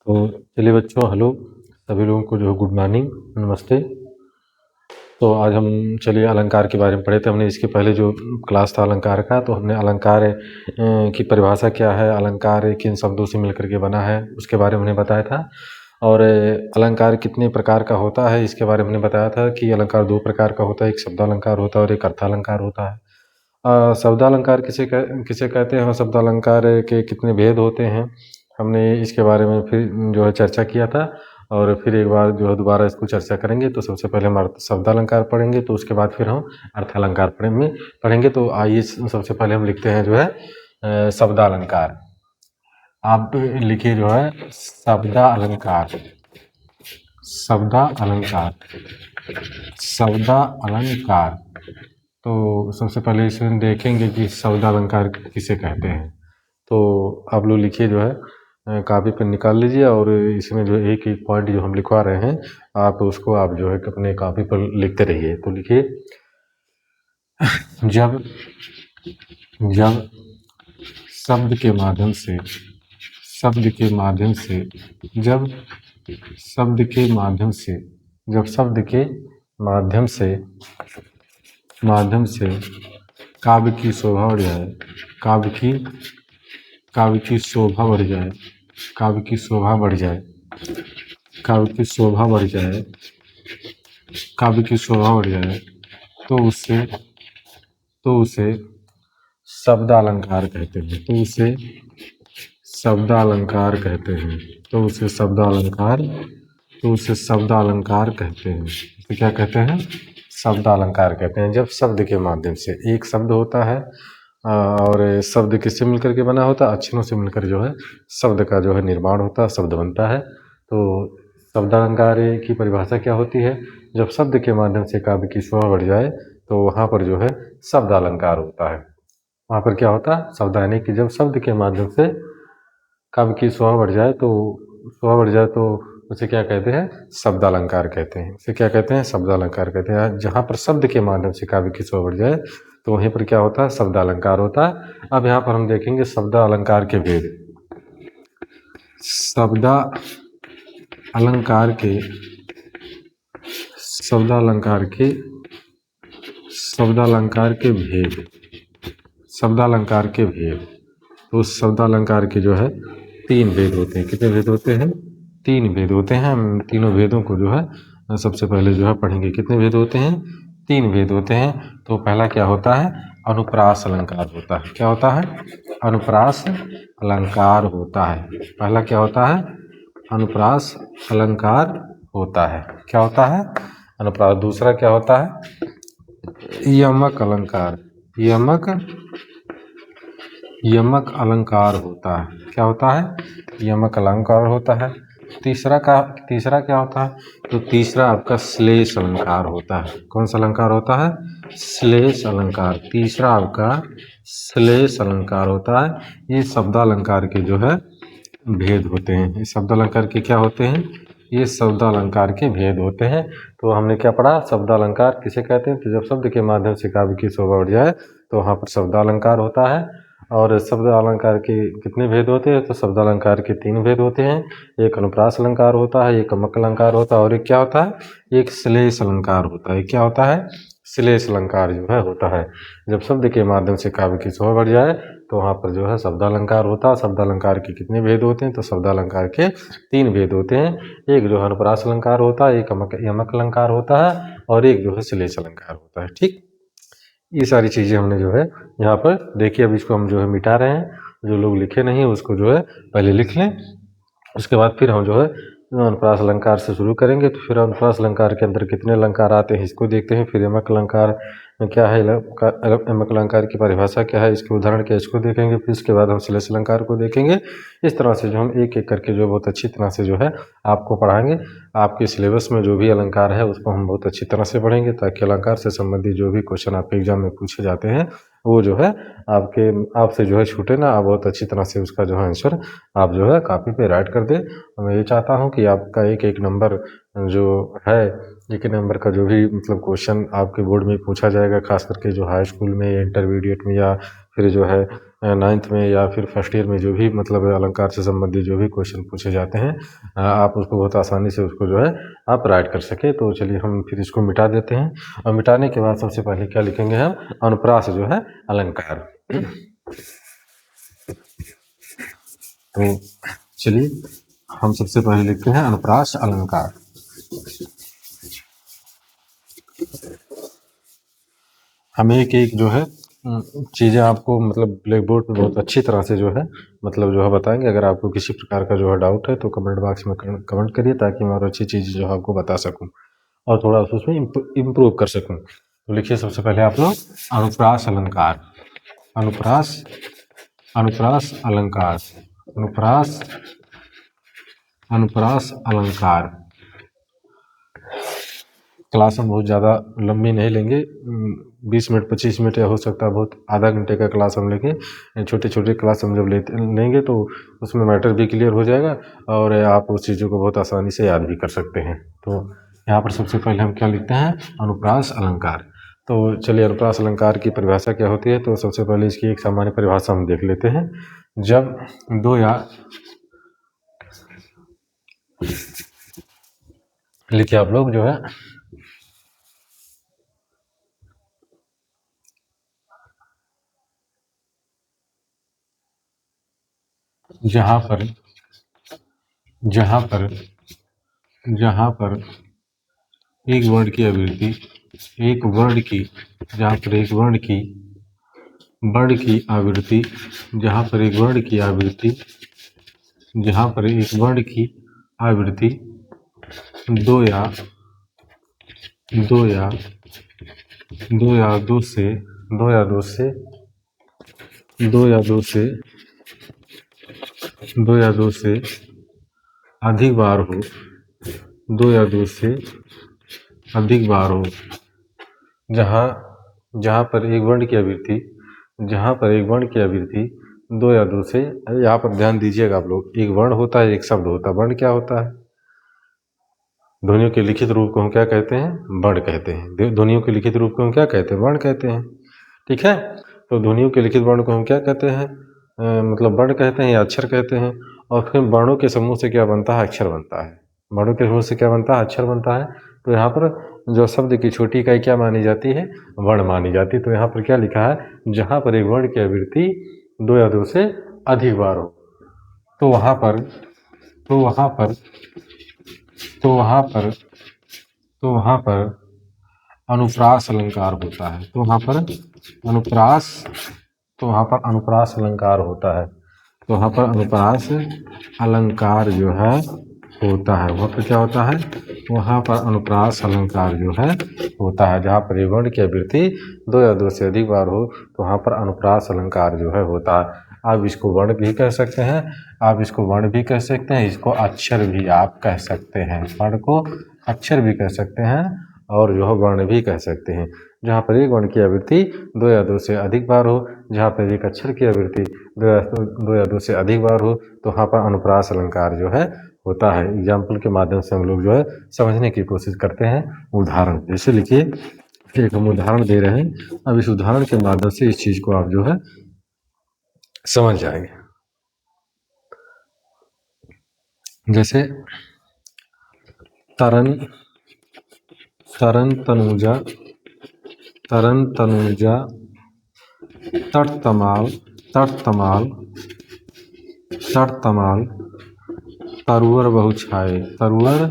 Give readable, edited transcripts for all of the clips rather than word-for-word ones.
तो चलिए बच्चों, हेलो सभी लोगों को जो है गुड मॉर्निंग, नमस्ते। तो आज हम चलिए अलंकार के बारे में पढ़े थे। हमने इसके पहले जो क्लास था अलंकार का, तो हमने अलंकार की परिभाषा क्या है, अलंकार किन शब्दों से मिलकर के बना है, उसके बारे में हमने बताया था। और अलंकार कितने प्रकार का होता है इसके बारे में हमने बताया था कि अलंकार दो प्रकार का होता है, एक शब्दालंकार होता है और एक अर्थालंकार होता है। शब्दालंकार किसे कहते हैं और शब्दालंकार के कितने भेद होते हैं, हमने इसके बारे में फिर जो है चर्चा किया था। और फिर एक बार जो है दोबारा इसको चर्चा करेंगे। तो सबसे पहले हम शब्दालंकार पढ़ेंगे, तो उसके बाद फिर हम अर्थालंकार पढ़ेंगे। तो आइए सबसे पहले हम लिखते हैं जो है शब्दालंकार। आप लिखिए जो है शब्दालंकार, शब्दालंकार, शब्दालंकार। तो सबसे पहले इसमें देखेंगे कि शब्दालंकार किसे कहते हैं। तो आप लोग लिखिए जो है कापी पर निकाल लीजिए, और इसमें जो एक एक पॉइंट जो हम लिखवा रहे हैं आप उसको आप जो है अपने कापी पर लिखते रहिए। तो लिखिए, जब जब शब्द के माध्यम से शब्द के माध्यम से जब शब्द के माध्यम से जब शब्द के माध्यम से माध्यम से काव्य की शोभा बढ़ जाए, काव्य की शोभा बढ़ जाए, काव्य की शोभा बढ़ जाए, काव्य की शोभा बढ़ जाए, काव्य की शोभा बढ़ जाए, तो उसे शब्दालंकार कहते हैं। तो उसे शब्दालंकार कहते हैं। तो उसे शब्दालंकार तो उसे शब्दालंकार कहते हैं। तो क्या कहते हैं? शब्दालंकार कहते हैं। जब शब्द के माध्यम से, एक शब्द होता है और शब्द किससे मिलकर के बना होता है? अक्षरों से मिलकर जो है शब्द का जो है निर्माण होता है, शब्द बनता है। तो शब्दालंकार की परिभाषा क्या होती है? जब शब्द के माध्यम से काव्य की शोभा बढ़ जाए तो वहाँ पर जो है शब्दालंकार होता है। वहाँ पर क्या होता है? शब्द, यानी कि जब शब्द के माध्यम से काव्य की शोभा बढ़ जाए तो उसे क्या कहते हैं? शब्दालंकार कहते हैं। उसे क्या कहते हैं? शब्दालंकार कहते हैं। जहाँ पर शब्द के माध्यम से काव्य की शोभा बढ़ जाए तो वहीं पर क्या होता है? शब्दालंकार होता है। अब यहाँ पर हम देखेंगे शब्दालंकार के भेद। शब्दालंकार के भेद, शब्दालंकार के भेद। तो शब्दालंकार के जो है 3 भेद होते हैं। कितने भेद होते हैं? 3 भेद होते हैं। हम तीनों भेदों को जो है सबसे पहले जो है पढ़ेंगे। कितने भेद होते हैं? 3 भेद होते हैं। तो पहला क्या होता है? अनुप्रास अलंकार होता है। क्या होता है? अनुप्रास अलंकार होता है। पहला क्या होता है? अनुप्रास अलंकार होता है। क्या होता है? अनुप्रास। दूसरा क्या होता है? यमक अलंकार, यमक अलंकार होता है। क्या होता है? यमक अलंकार होता है। तीसरा क्या होता है? तो तीसरा आपका श्लेष अलंकार होता है। कौन सा अलंकार होता है? श्लेष अलंकार। तीसरा आपका श्लेष अलंकार होता है। ये शब्दालंकार के जो है भेद होते हैं। ये शब्दालंकार के क्या होते हैं? ये शब्दालंकार के भेद होते हैं। तो हमने क्या पढ़ा? शब्दालंकार किसे कहते हैं? तो जब शब्द के माध्यम से काव्य की शोभा बढ़ जाए तो वहाँ पर शब्दालंकार होता है। और शब्दालंकार के कितने भेद होते हैं? तो शब्दालंकार के 3 भेद होते हैं। एक अनुप्रास अलंकार होता है, एक यमक अलंकार होता है, और एक क्या होता है? एक श्लेष अलंकार होता है। क्या होता है? श्लेष अलंकार जो है होता है। जब शब्द के माध्यम से काव्य की शोभा बढ़ जाए तो वहाँ पर जो है शब्दालंकार होता है। शब्दालंकार के कितने भेद होते हैं? तो शब्दालंकार के 3 भेद होते हैं। एक जो है अनुप्रास अलंकार होता है, एक यमक अलंकार होता है, और एक जो है श्लेष अलंकार होता है। ठीक, ये सारी चीज़ें हमने जो है यहाँ पर देखिए। अब इसको हम जो है मिटा रहे हैं। जो लोग लिखे नहीं उसको जो है पहले लिख लें, उसके बाद फिर हम जो है अनुप्रास अलंकार से शुरू करेंगे। तो फिर अनुप्रास अलंकार के अंदर कितने अलंकार आते हैं इसको देखते हैं। फिर यमक अलंकार में क्या है, यमक अलंकार की परिभाषा क्या है, इसके उदाहरण क्या है, इसको देखेंगे। फिर इसके बाद हम श्लेष अलंकार को देखेंगे। इस तरह से जो हम एक एक करके जो बहुत अच्छी तरह से जो है आपको पढ़ाएंगे। आपके सिलेबस में जो भी अलंकार है उसको हम बहुत अच्छी तरह से पढ़ेंगे, ताकि अलंकार से संबंधित जो भी क्वेश्चन आपके एग्जाम में पूछे जाते हैं वो जो है आपसे जो है छूटे ना। आप बहुत अच्छी तरह से उसका जो है आंसर आप जो है कॉपी पे राइट कर दें। मैं ये चाहता हूँ कि आपका एक एक नंबर जो है, एक नंबर का जो भी मतलब क्वेश्चन आपके बोर्ड में पूछा जाएगा, खास करके जो हाई स्कूल में, इंटरमीडिएट में, या फिर जो है नाइन्थ में या फिर फर्स्ट ईयर में जो भी मतलब अलंकार से संबंधित जो भी क्वेश्चन पूछे जाते हैं आप उसको बहुत आसानी से उसको जो है आप राइट कर सके। तो चलिए हम फिर इसको मिटा देते हैं, और मिटाने के बाद सबसे पहले क्या लिखेंगे हम, अनुप्रास जो है अलंकार। तो चलिए हम सबसे पहले लिखते हैं अनुप्रास अलंकार। हमें एक एक जो है चीज़ें आपको मतलब ब्लैक बोर्ड पे बहुत अच्छी तरह से जो है मतलब जो है बताएंगे। अगर आपको किसी प्रकार का जो है डाउट है तो कमेंट बॉक्स में कमेंट करिए, ताकि मैं और अच्छी चीज़ें जो है आपको बता सकूं और थोड़ा उसमें इम्प्रूव कर सकूं। तो लिखिए सबसे पहले आप लोग अनुप्रास अलंकार। अनुप्रास अनुप्रास अलंकार अनुप्रास अनुप्रास अलंकार। क्लास हम बहुत ज़्यादा लंबी नहीं लेंगे, 20 मिनट 25 मिनट या हो सकता है बहुत आधा घंटे का क्लास हम लेंगे। छोटे छोटे क्लास हम जब लेंगे तो उसमें मैटर भी क्लियर हो जाएगा और आप उस चीज़ों को बहुत आसानी से याद भी कर सकते हैं। तो यहाँ पर सबसे पहले हम क्या लिखते हैं, अनुप्रास अलंकार। तो चलिए अनुप्रास अलंकार की परिभाषा क्या होती है, तो सबसे पहले इसकी एक सामान्य परिभाषा हम देख लेते हैं। जब दो या लिखिए आप लोग जो है जहाँ पर एक वर्ण की आवृत्ति एक वर्ण की जहाँ पर एक वर्ण की आवृत्ति जहाँ पर एक वर्ण की आवृत्ति जहाँ पर एक वर्ण की आवृत्ति दो या दो या दो या दो से दो या दो से दो या दो से दो या दो से अधिक बार हो दो या दो से अधिक बार हो जहाँ पर एक वर्ण की आवृत्ति जहाँ पर एक वर्ण की आवृत्ति दो या दो से, यहाँ पर ध्यान दीजिएगा आप लोग, एक वर्ण होता है एक शब्द होता है। वर्ण क्या होता है, ध्वनियों के लिखित रूप को हम क्या कहते हैं, वर्ण कहते हैं। ध्वनियों के लिखित रूप को हम क्या कहते हैं, वर्ण कहते हैं। ठीक है, तो ध्वनियों के लिखित वर्ण को हम क्या कहते हैं, मतलब वर्ण कहते हैं या अक्षर कहते हैं। और फिर वर्णों के समूह से क्या बनता है, अक्षर बनता है। वर्णों के समूह से क्या बनता है, अक्षर बनता है। तो यहाँ पर जो शब्द की छोटी इकाई क्या मानी जाती है, वर्ण मानी जाती है। तो यहाँ पर क्या लिखा है, जहाँ पर एक वर्ण की आवृत्ति दो या दो से अधिक बार हो तो वहाँ पर अनुप्रास अलंकार होता है। तो वहाँ पर अनुप्रास अलंकार होता है। तो वहाँ पर अनुप्रास अलंकार जो है होता है। वहाँ पर क्या होता है, वहाँ पर अनुप्रास अलंकार जो है होता है। जहाँ पर वर्ण की आवृत्ति दो या दो से अधिक बार हो तो वहाँ पर अनुप्रास अलंकार जो है होता है। आप इसको वर्ण भी कह सकते हैं, आप इसको वर्ण भी कह सकते हैं, इसको अक्षर भी आप कह सकते हैं। वर्ण को अक्षर भी कह सकते हैं और जो है वर्ण भी कह सकते हैं। जहाँ पर एक वर्ण की आवृत्ति दो या दो से अधिक बार हो, जहाँ पर एक अक्षर की आवृत्ति दो या दो से अधिक बार हो तो वहाँ पर अनुप्रास अलंकार जो है होता है। एग्जाम्पल के माध्यम से हम लोग जो है समझने की कोशिश करते हैं। उदाहरण जैसे लिखिए, एक हम उदाहरण दे रहे हैं, अब इस उदाहरण के माध्यम से इस चीज़ को आप जो है समझ जाएंगे। जैसे तरन तनुजा तटतमाल तरुवर बहुछाए तरन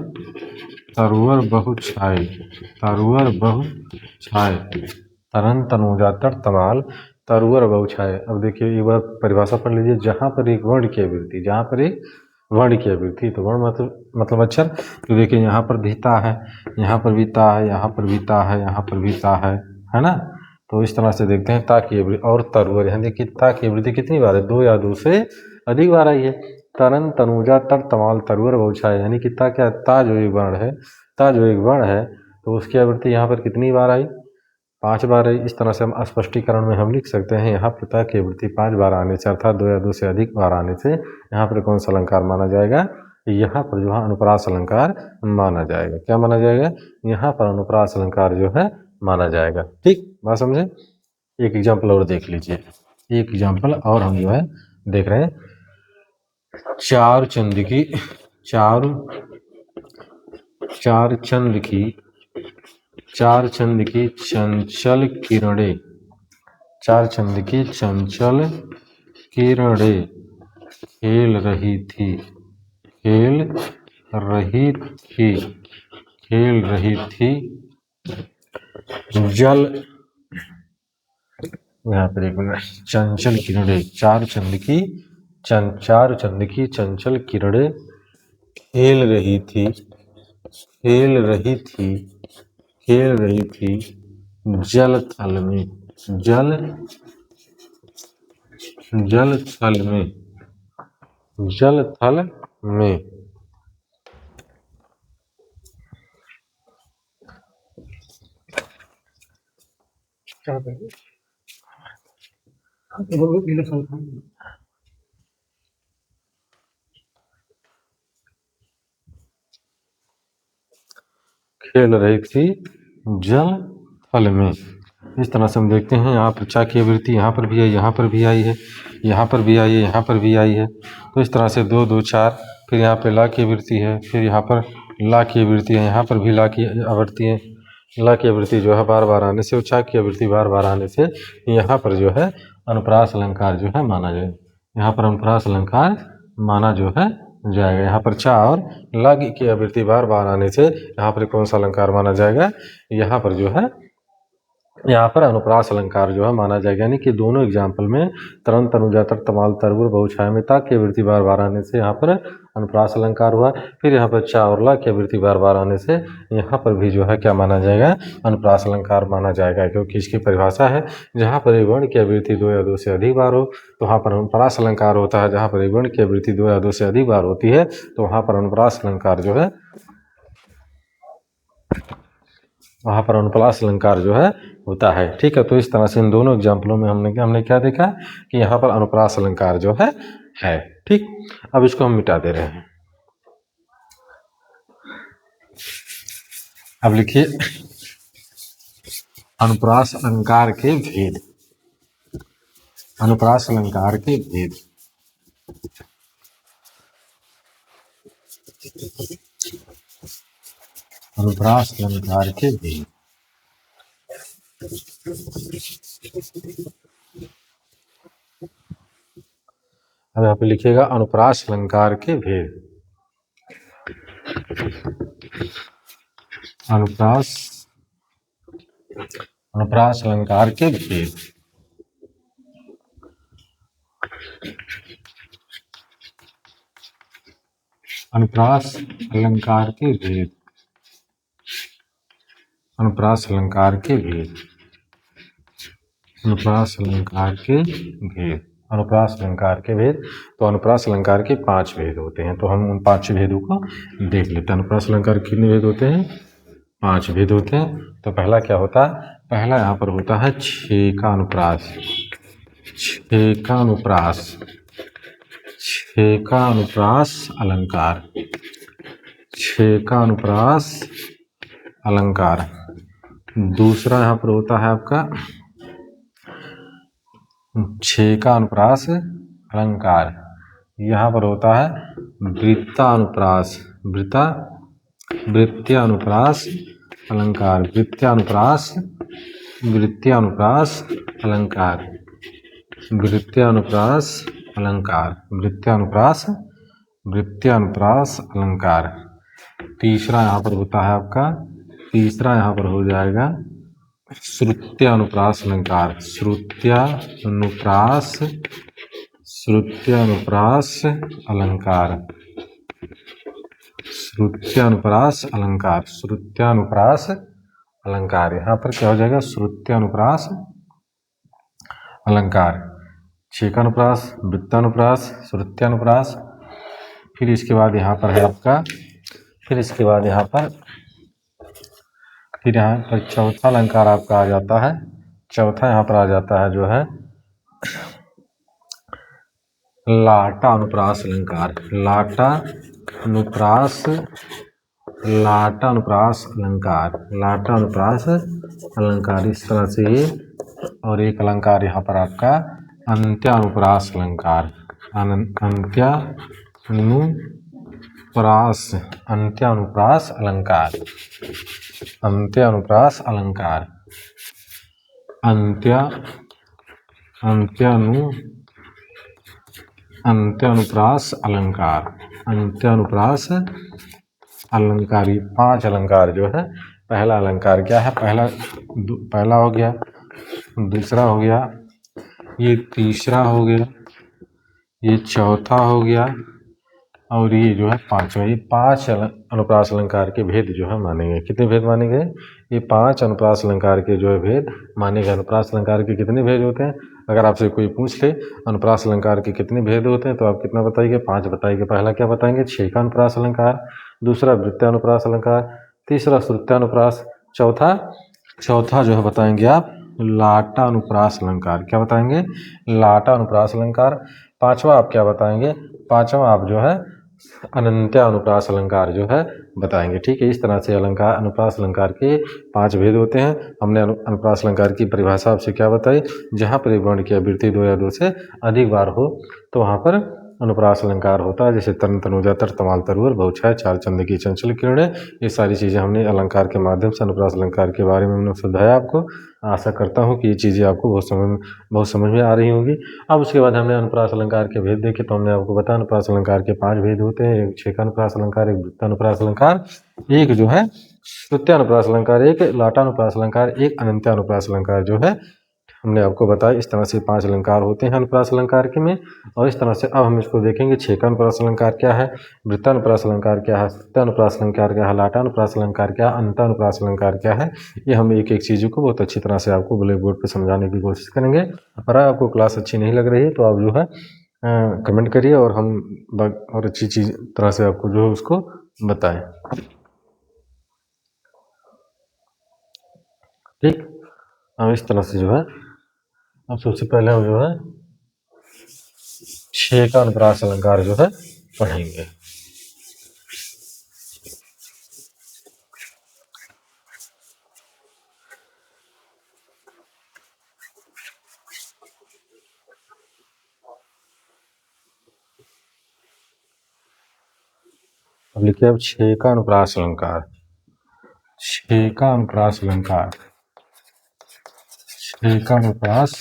तनुजा तटतमाल तरुवर बहुछाए। अब देखिए एक बार परिभाषा पढ़ लीजिए। जहाँ पर एक वर्ण की आवृत्ति, जहाँ पर एक वर्ण की आवृत्ति, तो वर्ण मतलब अक्षर। तो देखिए यहाँ पर भी ता है, यहाँ पर भी ता है, यहाँ पर भी ता है, यहाँ पर भी ता है ना। तो इस तरह से देखते हैं ता की आवृत्ति और तरुवर। यहाँ देखिए ता की आवृत्ति कितनी बार है, दो या दो से अधिक बार आई है। तरन तनुजा तटतमाल तरुवर बहुछाए, यानी कि ता क्या, ता जो एक वर्ण है तो उसकी आवृत्ति यहाँ पर कितनी बार आई, 5 बार आई। इस तरह से हम स्पष्टीकरण में हम लिख सकते हैं, यहाँ पर ता की आवृत्ति 5 बार आने से अर्थात दो या दो से अधिक बार आने से यहाँ पर कौन सा अलंकार माना जाएगा, यहाँ पर जो है अनुप्रास अलंकार माना जाएगा। क्या माना जाएगा, यहाँ पर अनुप्रास अलंकार जो है माना जाएगा। ठीक बात समझे। एक एग्जाम्पल और देख लीजिए। एक एग्जाम्पल और हम जो है देख रहे हैं। चार चंद की चंचल किरणें, चार चंद की चंचल किरणें खेल रही थी जल, यहाँ पर एक मिनट, चंचल किरणें, चार चंद की चंचल किरणें खेल रही थी जल थल में। खेल रही थी जल थल में। इस तरह से हम देखते हैं यहाँ पर चा की आवृत्ति यहाँ पर भी है, यहाँ पर भी आई है, यहाँ पर भी आई है, यहाँ पर भी आई है। तो इस तरह से 2 2 4, फिर यहाँ पे ला की आवृत्ति है, फिर यहाँ पर ला की आवृत्ति है, यहाँ पर भी ला की आवृत्ति है। ला की आवृत्ति जो है बार बार आने से, चा की आवृत्ति बार बार आने से यहाँ पर जो है अनुप्रास अलंकार जो है माना जाए, यहाँ पर अनुप्रास अलंकार माना जो है जाएगा। यहाँ पर चा और ला की आवृत्ति बार बार आने से यहाँ पर कौन सा अलंकार माना जाएगा, यहाँ पर जो है यहाँ पर अनुप्रास अलंकार जो है माना जाएगा। यानी कि दोनों एग्जाम्पल में तरन तनुजा तर तमाल तरबुर बहुछाया में ता की आवृत्ति बार बार आने से यहाँ पर अनुप्रास अलंकार हुआ। फिर यहाँ पर चा और ला की आवृत्ति बार बार आने से यहाँ पर भी जो है क्या माना जाएगा, अनुप्रास अलंकार माना जाएगा। क्योंकि इसकी परिभाषा है, जहाँ पर एक वर्ण की आवृत्ति 2 या 2 से अधिक बार हो तो वहाँ पर अनुप्रास अलंकार होता है। जहाँ पर एक वर्ण की आवृत्ति 2 या 2 से अधिक बार होती है तो वहाँ पर अनुप्रास अलंकार जो है होता है। ठीक है, तो इस तरह से इन दोनों एग्जाम्पलों में हमने क्या देखा कि यहाँ पर अनुप्रास अलंकार जो है। ठीक, अब इसको हम मिटा दे रहे हैं। अब लिखिए अनुप्रास अलंकार के भेद। अनुप्रास अलंकार के भेद। अनुप्रास अलंकार के भेद। अब यहाँ पे लिखिएगा अनुप्रास अलंकार के भेद। अनुप्रास अलंकार के भेद। अनुप्रास अलंकार के भेद। अनुप्रास अलंकार के भेद। अनुप्रास अलंकार के भेद। अनुप्रास अलंकार के भेद। तो अनुप्रास अलंकार के 5 भेद होते हैं, तो हम उन 5 भेदों को देख लेते हैं। अनुप्रास अलंकार कितने भेद होते हैं? 5 भेद होते हैं। तो पहला क्या होता है? पहला यहाँ पर होता है छेकानुप्रास। छेकानुप्रास। छेकानुप्रास अलंकार। छेकानुप्रास अलंकार। दूसरा यहाँ पर होता है आपका छेकानुप्रास अलंकार। यहाँ पर होता है वृत्तानुप्रास। वृत्त्यानुप्रास अलंकार। वृत्त्यानुप्रास अलंकार। वृत्त्यानुप्रास अलंकार। वृत्त्यानुप्रास अलंकार। तीसरा यहाँ पर होता है आपका, तीसरा यहाँ पर हो जाएगा श्रुत्यानुप्रास अलंकार। श्रुत्यानुप्रास अलंकार। श्रुत्यानुप्रास अलंकार। श्रुत्यानुप्रास अलंकार। यहाँ पर क्या हो जाएगा? श्रुत्यानुप्रास अलंकार। छेकानुप्रास, वृत्तानुप्रास, श्रुत्यानुप्रास। फिर इसके बाद यहाँ पर है आपका, फिर इसके बाद यहाँ पर चौथा अलंकार आपका आ जाता है। चौथा यहाँ पर आ जाता है जो है लाटानुप्रास अलंकार। लाटानुप्रास अलंकार। लाटानुप्रास अलंकार। इस तरह से ये, और एक अलंकार यहाँ पर आपका अंत्यानुप्रास अलंकार, अंत्यानुप्रास अलंकार, अंत्यानुप्रास अलंकार, अंत्यानुप्रास अलंकार, अंत्यानुप्रास अलंकार। ये 5 अलंकार जो है, पहला अलंकार क्या है, पहला हो गया, दूसरा हो गया, ये तीसरा हो गया, ये चौथा हो गया, और ये जो है 5वां। ये 5 अनुप्रास अलंकार के भेद जो है मानेंगे। कितने भेद मानेंगे? ये 5 अनुप्रास अलंकार के जो है भेद मानेंगे। अनुप्रास अलंकार के कितने भेद होते हैं? अगर आपसे कोई पूछ ले अनुप्रास अलंकार के कितने भेद होते हैं, तो आप कितना बताइए? 5 बताइए। पहला क्या बताएंगे? छेका अनुप्रास अलंकार, दूसरा वृत्तानुप्रास अलंकार, तीसरा श्रुत्यानुप्रास, चौथा जो है बताएंगे आप लाटा अनुप्रास अलंकार। क्या बताएंगे? लाटा अनुप्रास अलंकार। 5वां आप क्या बताएंगे? 5वां आप जो है अनंत्या अनुप्रास अलंकार जो है बताएंगे। ठीक है, इस तरह से अलंकार, अनुप्रास अलंकार के 5 भेद होते हैं। हमने अनुप्रास अलंकार की परिभाषा आपसे क्या बताई? जहाँ पर एक वर्ण की आवृत्ति 2 या 2 से अधिक बार हो तो वहाँ पर अनुप्रास अलंकार होता है। जैसे तन, तनुजा, तर, तमाल, तरुवर, बहुछाया, चार चंद की चंचल किरणें, ये सारी चीज़ें हमने अलंकार के माध्यम से अनुप्रास अलंकार के बारे में हमने समझाया आपको। आशा करता हूँ कि ये चीज़ें आपको बहुत समझ में आ रही होंगी। अब उसके बाद हमने अनुप्रास अलंकार के भेद देखे, तो हमने आपको बताया अनुप्रास अलंकार के 5 भेद होते हैं। एक छेकानुप्रास अलंकार, एक वृत्तानुप्रास अलंकार, एक जो है श्रुत्यानुप्रास अलंकार, एक लाटानुप्रास अलंकार, एक अनंत्यानुप्रास अलंकार जो है हमने आपको बताया। इस तरह से 5 अलंकार होते हैं अनुप्रास अलंकार के में। और इस तरह से अब हम इसको देखेंगे, छेकानुप्रास अलंकार क्या है, वृत्तानुप्रास अलंकार क्या है, श्रुत्यानुप्रास अलंकार क्या है, लाटानुप्रास अलंकार क्या है, अंतानुप्रास अलंकार क्या है। ये हम एक एक चीज़ों को बहुत अच्छी तरह से आपको ब्लैक बोर्ड पर समझाने की कोशिश करेंगे। और आपको क्लास अच्छी नहीं लग रही है तो आप जो है कमेंट करिए और हम और अच्छी चीज़ तरह से आपको जो है उसको बताएं। ठीक, अब इस तरह से जो है अब सबसे पहले हम जो है छेकानुप्रास अलंकार जो है पढ़ेंगे। अब लिखिए, अब छेकानुप्रास अलंकार, छेकानुप्रास अलंकार, छेकानुप्रास,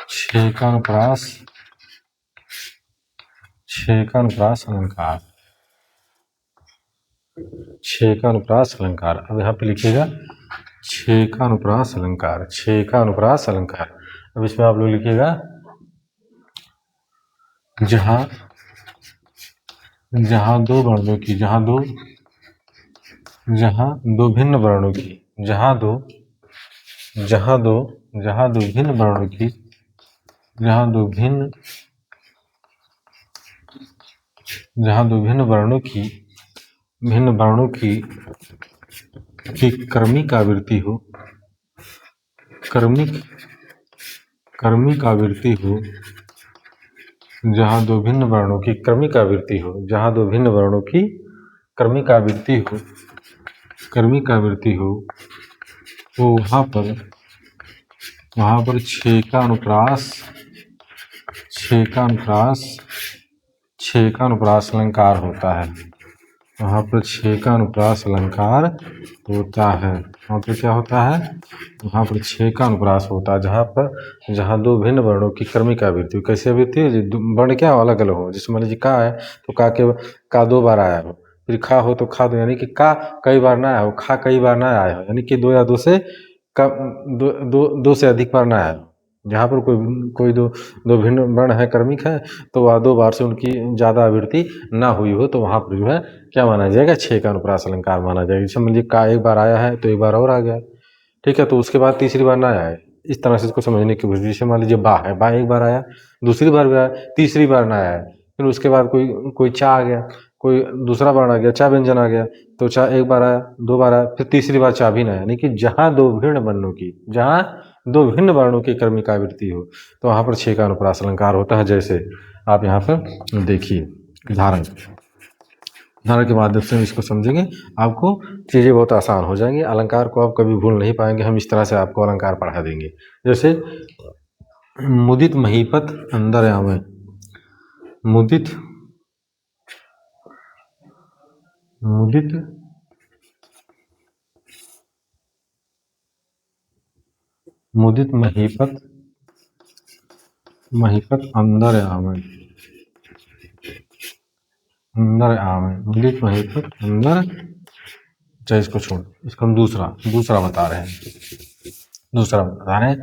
छेकानुप्रास, छेकानुप्रास अलंकार, छेकानुप्रास अलंकार। अब यहाँ पे लिखिएगा छेकानुप्रास अलंकार, छेकानुप्रास अलंकार। अब इसमें आप लोग लिखिएगा जहाँ दो वर्णों की, जहाँ दो भिन्न वर्णों की, जहाँ दो भिन्न वर्णों की, जहाँ दो भिन्न वर्णों की क्रमिक आवृत्ति हो, क्रमिक आवृत्ति हो, जहाँ दो भिन्न वर्णों की क्रमिक आवृत्ति हो, जहाँ दो भिन्न वर्णों की क्रमिक आवृत्ति हो, तो वहाँ पर छेकानुप्रास अलंकार होता है। वहाँ पर छेकानुप्रास अलंकार होता है। वहाँ पर क्या होता है? वहाँ पर छेकानुप्रास होता है, जहाँ दो भिन्न वर्णों की क्रमिक आवृत्ति। कैसे आवृत्ति है? वर्ण क्या अलग अलग हो। जैसे मान लीजिए का है तो का 2 बार आया हो, फिर खा हो तो खा 2, यानी कि का कई बार ना आया हो, खा कई बार ना आया हो, यानी कि 2 या 2 से कम, 2 से अधिक बार ना आया हो। जहाँ पर कोई दो भिन्न वर्ण है, क्रमिक है, तो वह 2 बार से उनकी ज़्यादा आवृत्ति ना हुई हो, तो वहाँ पर जो है क्या माना जाएगा? छेकानुप्रास अलंकार माना जाएगा। जैसे मान लीजिए का एक बार आया है तो एक बार और आ गया, ठीक है, तो उसके बाद तीसरी बार ना आया है। इस तरह से इसको समझने की कोशिश। जैसे मान लीजिए बा है, बा एक बार आया, दूसरी बार भी आया, तीसरी बार ना आया है, फिर उसके बाद कोई चा आ गया, कोई दूसरा वर्ण आ गया, चा व्यंजन आ गया, तो चा एक बार आया, 2 बार आया, फिर तीसरी बार चा भी ना आया। यानी कि जहाँ दो भिन्न वर्णों की क्रमिक आवृत्ति हो, तो वहाँ पर छेकानुप्रास अलंकार होता है। जैसे आप यहाँ पर देखिए उदाहरण, उदाहरण के माध्यम से इसको समझेंगे, आपको चीज़ें बहुत आसान हो जाएंगी। अलंकार को आप कभी भूल नहीं पाएंगे। हम इस तरह से आपको अलंकार पढ़ा देंगे। जैसे मुदित महीपत अंदर आवे, मुदित मुदित मुदित महीपत महीपत अंदर आवे, अंदर आवे, मुदित महीपत अंदर। चाहे इसको छोड़, इसको हम दूसरा बता रहे हैं। दूसरा बता रहे हैं,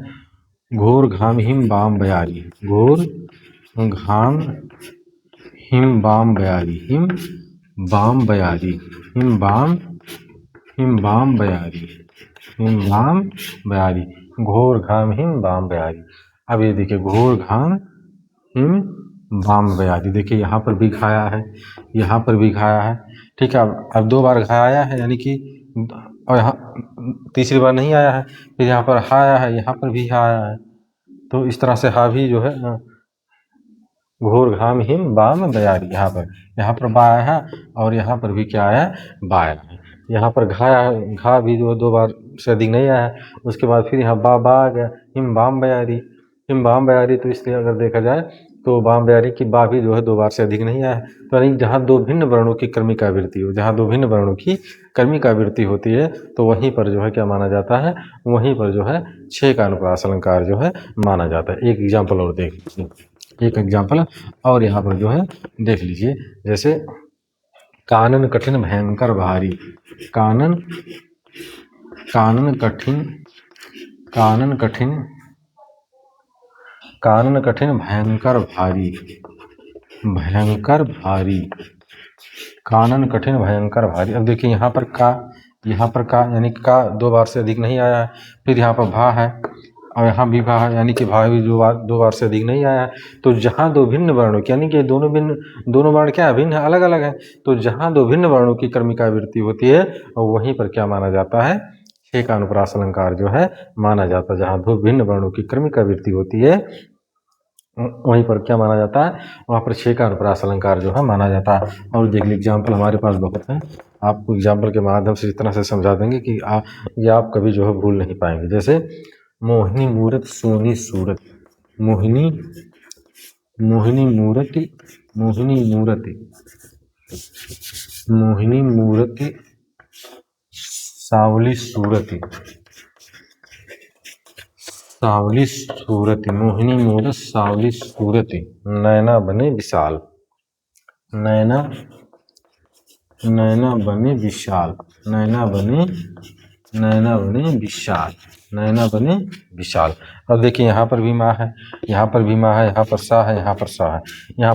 घोर घाम हिम बाम बयारी, घोर घाम हिम बाम बयारी, हिम बाम बयारी, हिम बाम बयारी, हिम बाम बयारी, घोर घाम हिम बाम बयारी। अब ये देखिए, घोर घाम हिम बाम बयारी, देखिए यहाँ पर भी घाया है, यहाँ पर भी घाया है। ठीक है, अब 2 बार घाया है, यानी कि और यहाँ तीसरी बार नहीं आया है। फिर यहाँ पर हा आया है, यहाँ पर भी हा आया है। तो इस तरह से हा भी जो है घोर घाम हिम बाम बयारी, यहाँ पर बा आया है, और यहाँ पर भी क्या आया है, बा आया है। यहाँ पर घा भी जो 2 बार से अधिक नहीं आया है। उसके बाद फिर यहाँ बा आ गया, हिम बाम बयारी, तो इसलिए अगर देखा जाए तो बाम बयारी की बा भी जो है 2 बार से अधिक नहीं आया है। तो यानी जहाँ 2 भिन्न वर्णों की कर्मिक आवृत्ति हो, जहाँ 2 भिन्न वर्णों की कर्मिक आवृत्ति होती है, तो वहीं पर जो है क्या माना जाता है, वहीं पर जो है 6 का अनुप्रास अलंकार जो है माना जाता है। एक एग्जाम्पल और देख लीजिए, एक एग्जाम्पल और यहाँ पर जो है देख लीजिए। जैसे कानन कठिन भयंकर भारी, कानन कठिन भयंकर भारी, कानन कठिन भयंकर भारी। अब देखिए यहाँ पर का यानी का 2 बार से अधिक नहीं आया है। फिर यहाँ पर भा है, और यहाँ भी भा है, यानी कि भा भी 2 बार से अधिक नहीं आया है। तो जहाँ 2 भिन्न वर्णों की, यानी कि दोनों वर्ण क्या भिन्न है, अलग अलग है। तो जहाँ 2 भिन्न वर्णों की कर्मिक आवृत्ति होती है, और वहीं पर क्या माना जाता है, 6 का अनुप्रास अलंकार जो है माना जाता है। जहाँ 2 भिन्न वर्णों की कर्मिक आवृत्ति होती है, वहीं पर क्या माना जाता है, वहाँ पर 6 का अनुप्रास अलंकार जो है माना जाता है। और देख लीजिए, एग्जाम्पल हमारे पास बहुत है। आपको एग्जाम्पल के माध्यम से इतना से समझा देंगे कि ये आप कभी जो है भूल नहीं पाएंगे। जैसे मोहिनी मूरत सोनी सूरत, मोहिनी मूरति सावली सूरति, मोहिनी मूरत सावली सूरति, नैना बने विशाल, नैना बने विशाल। अब देखिए, यहाँ पर भी माँ है, यहाँ पर यहाँ पर सा है। यहाँ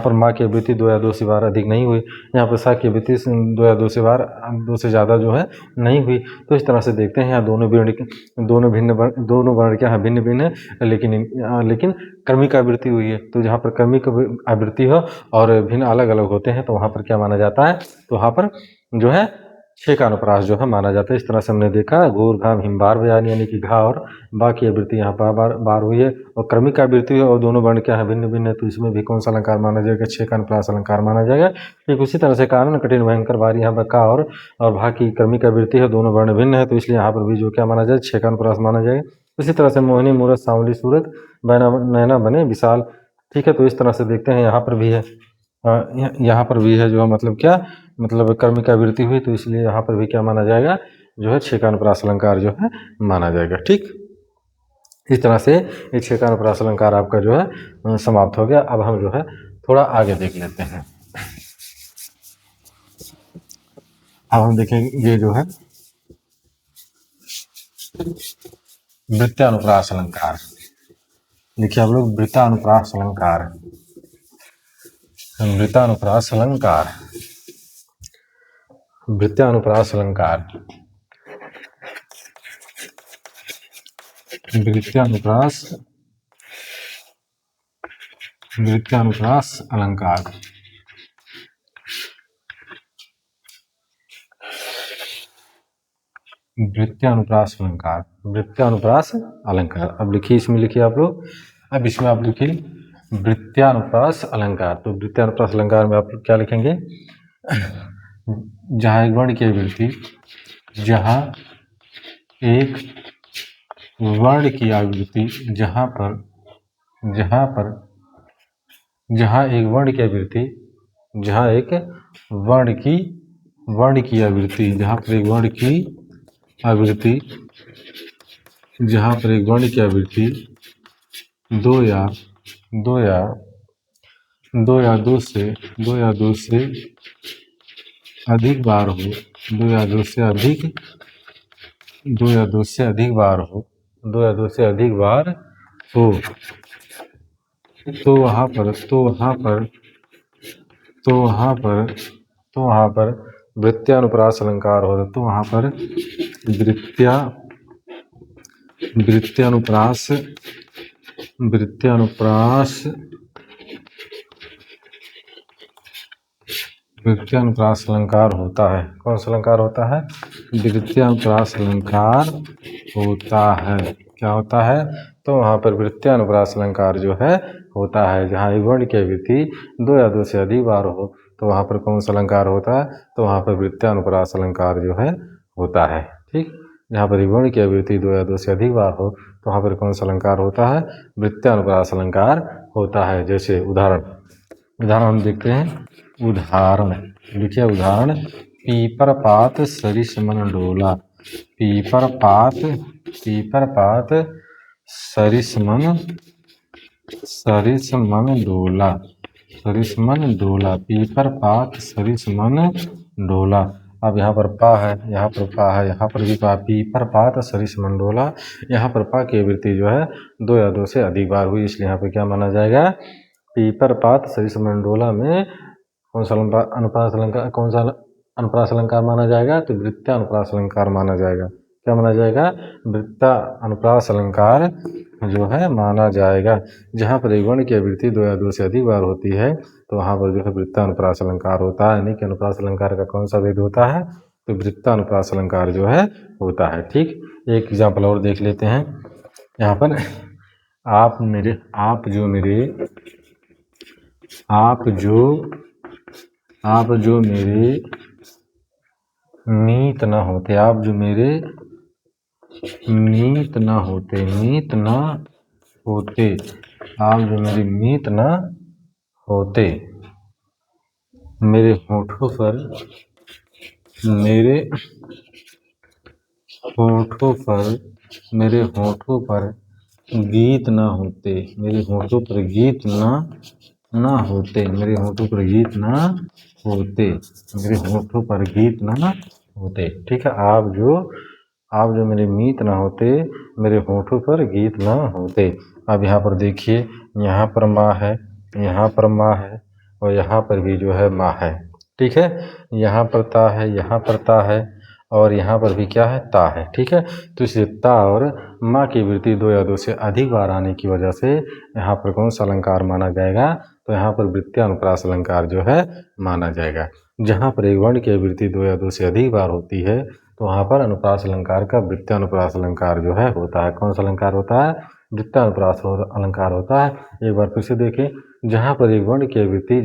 पर माँ की आवृत्ति 2 या 2 से बार अधिक नहीं हुई, यहाँ पर सा की आवृत्ति 2 या 2 से बार 2 से ज़्यादा जो है नहीं हुई। तो इस तरह से देखते हैं, यहाँ दोनों वर्ण क्या है, भिन्न है, लेकिन कर्मिक आवृत्ति हुई है। तो जहाँ पर कर्मिक आवृत्ति हो और भिन्न अलग अलग होते हैं, तो वहाँ पर क्या माना जाता है, तो वहाँ पर जो है 6 का अनुप्रास जो है माना जाता है। इस तरह से हमने देखा, घोर घाम हिम बार बयानी, यानी कि घा और बा की आवृत्ति यहाँ पर बार हुई है, और क्रमिक आवृत्ति है, और दोनों वर्ण क्या है, भिन्न है। तो इसमें भी कौन सा अलंकार माना जाएगा, 6 का अनुप्रास अलंकार माना जाएगा। ठीक उसी तरह से कानन कठिन भयंकर भारी, यहाँ पर का और भा की क्रमिक आवृत्ति है, दोनों वर्ण भिन्न है, तो इसलिए यहाँ पर भी जो क्या माना जाए, 6 का अनुप्रास माना जाएगा। उसी तरह से मोहिनी मूरत सांवली सूरत, नैना बने विशाल। ठीक है, तो इस तरह से देखते हैं, यहाँ पर भी है, यहाँ पर भी है जो मतलब क्या, मतलब कर्मिक आवृत्ति हुई, तो इसलिए यहाँ पर भी क्या माना जाएगा, जो है 6 का अनुप्रास अलंकार जो है माना जाएगा। ठीक, इस तरह से ये 6 का अनुप्रास अलंकार आपका जो है समाप्त हो गया। अब हम जो है थोड़ा आगे देख लेते हैं। अब हम देखेंगे ये जो है वृत्तानुप्रास अलंकार। देखिए आप लोग, वृत्तानुप्रास अलंकार, वृत्तानुप्रास अलंकार, वृत्तानुप्रास अलंकार, वृत्तानुप्रास अलंकार। वृत्तानुप्रास अलंकार, वृत्तानुप्रास अलंकार। अब लिखिए, इसमें लिखिए आप लोग, अब इसमें आप लिखिए वृत्तानुप्रास अलंकार। तो वृत्तानुप्रास अलंकार में आप लोग क्या लिखेंगे, जहाँ एक वर्ण की आवृत्ति जहाँ एक वर्ण की आवृत्ति जहाँ एक वर्ण की आवृत्ति जहाँ एक वर्ण की आवृत्ति जहाँ पर एक वर्ण की आवृत्ति जहाँ पर एक वर्ण की आवृत्ति दो या दो से अधिक बार हो दो या दो से अधिक बार हो तो वहाँ पर वृत्यानुप्रास अलंकार होता है। तो वहाँ पर वृत्यानुप्रास अलंकार होता है। कौन सा अलंकार होता है? वृत्यानुप्रास अलंकार होता है। क्या होता है? तो वहाँ पर वृत्यानुप्रास अलंकार जो है होता है। जहाँ एक वर्ण की आवृत्ति दो या दो से अधिक बार हो तो वहाँ पर कौन सा अलंकार होता है? तो वहाँ पर वृत्यानुप्रास अलंकार जो है होता है। ठीक, जहाँ पर एक वर्ण की आवृत्ति दो या दो से अधिक बार हो तो वहाँ पर कौन सा अलंकार होता है? वृत्यानुप्रास अलंकार होता है। जैसे उदाहरण हम देखते हैं। उदाहरण लिखिए। उदाहरण, पीपर पात सरिस मन डोला। पीपर पात सरिस मन डोला। पीपर पात सरिस मन डोला। अब यहाँ पर पा है, यहाँ पर भी पा। पीपर पात सरिस मन डोला। यहाँ पर पा की आवृत्ति जो है दो या दो से अधिक बार हुई, इसलिए यहाँ पर क्या माना जाएगा? पीपर पात सरिस मन डोला में कौन सा अनुप्रास अलंकार माना जाएगा? तो वृत्यानुप्रास अलंकार माना जाएगा। क्या माना जाएगा? वृत्तानुप्रास अलंकार जो है माना जाएगा। जहाँ पर एक वर्ण की आवृत्ति दो या दो से अधिक बार होती है तो वहाँ पर जो है वृत्तानुप्रास अलंकार होता है। यानी कि अनुप्रास अलंकार का कौन सा भेद होता है? तो वृत्तानुप्रास अलंकार जो है होता है। ठीक, एक एग्जाम्पल और देख लेते हैं। यहाँ पर आप जो मेरे मीत न होते। आप जो मेरे मीत न होते। आप जो मेरे मीत न होते। मेरे होठों पर गीत न होते। मेरे होठों पर गीत न होते। मेरे होठों पर गीत न होते। मेरे होठों पर गीत न होते। ठीक है, आप जो मेरे मीत न होते, मेरे होठों पर गीत न होते। अब यहाँ पर देखिए, यहाँ पर माँ है, यहाँ पर माँ है और यहाँ पर भी जो है माँ है। ठीक है, यहाँ पर ता है, यहाँ पर ता है और यहाँ पर भी क्या है? ता है। ठीक है, तो इसे ता और माँ की वृत्ति दो या दो से अधिक बार आने की वजह से यहाँ पर कौन सा अलंकार माना जाएगा? तो यहाँ पर वृत्यानुप्रास अलंकार जो है माना जाएगा। जहाँ पर एक वर्ण की वृत्ति दो या दो से अधिक बार होती है तो वहाँ पर अनुप्रास अलंकार का वृत्यानुप्रास अलंकार जो है होता है। कौन सा अलंकार होता है? वृत्यानुप्रास अलंकार होता है। एक बार फिर से देखें। जहाँ पर एक वर्ण की आवृत्ति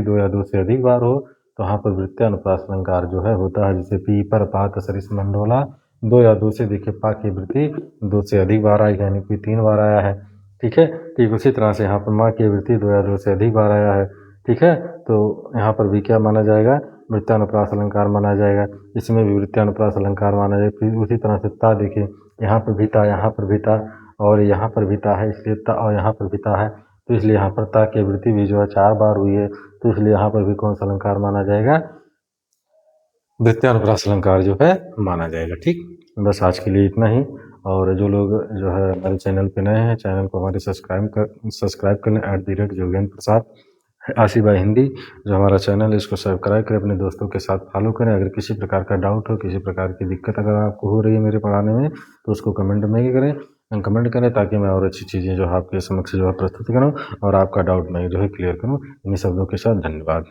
दो या दो से अधिक बार हो तो वहाँ पर वृत्यानुप्रास अलंकार जो है होता है। जैसे पीपर पात सरिस मन डोला, दो या दो से देखिए पा की वृत्ति दो से अधिक बार आई, यानी कि 3 बार आया है। ठीक है, ठीक उसी तरह से यहाँ पर माँ की वृत्ति दो या दो से अधिक बार आया है। ठीक है, तो यहाँ पर भी क्या माना जाएगा? वृत्यानुप्रास अलंकार माना जाएगा। इसमें भी वृत्यानुप्रास अलंकार माना जाएगा। फिर उसी तरह से ता देखिए, यहाँ पर भी ता, यहाँ पर भी ता और यहाँ पर भी ता है, इसलिए ता और यहाँ पर भी ता है, तो इसलिए यहाँ पर ता की वृत्ति भी जो है 4 बार हुई है, तो इसलिए यहाँ पर भी कौन सा अलंकार माना जाएगा? वृत्यानुप्रास अलंकार जो है माना जाएगा। ठीक, बस आज के लिए इतना ही। और जो लोग जो है हमारे चैनल पे नए हैं, चैनल को हमारे सब्सक्राइब कर लें। @जोगेंद्र प्रसाद आसिफ भाई हिंदी जो हमारा चैनल है, इसको सब्सक्राइब करें, अपने दोस्तों के साथ फॉलो करें। अगर किसी प्रकार का डाउट हो, किसी प्रकार की दिक्कत अगर आपको हो रही है मेरे पढ़ाने में, तो उसको कमेंट करें ताकि मैं और अच्छी चीज़ें जो आपके समक्ष जो है प्रस्तुत करूँ और आपका डाउट मैं जो है क्लियर करूँ। इन्हीं शब्दों के साथ धन्यवाद।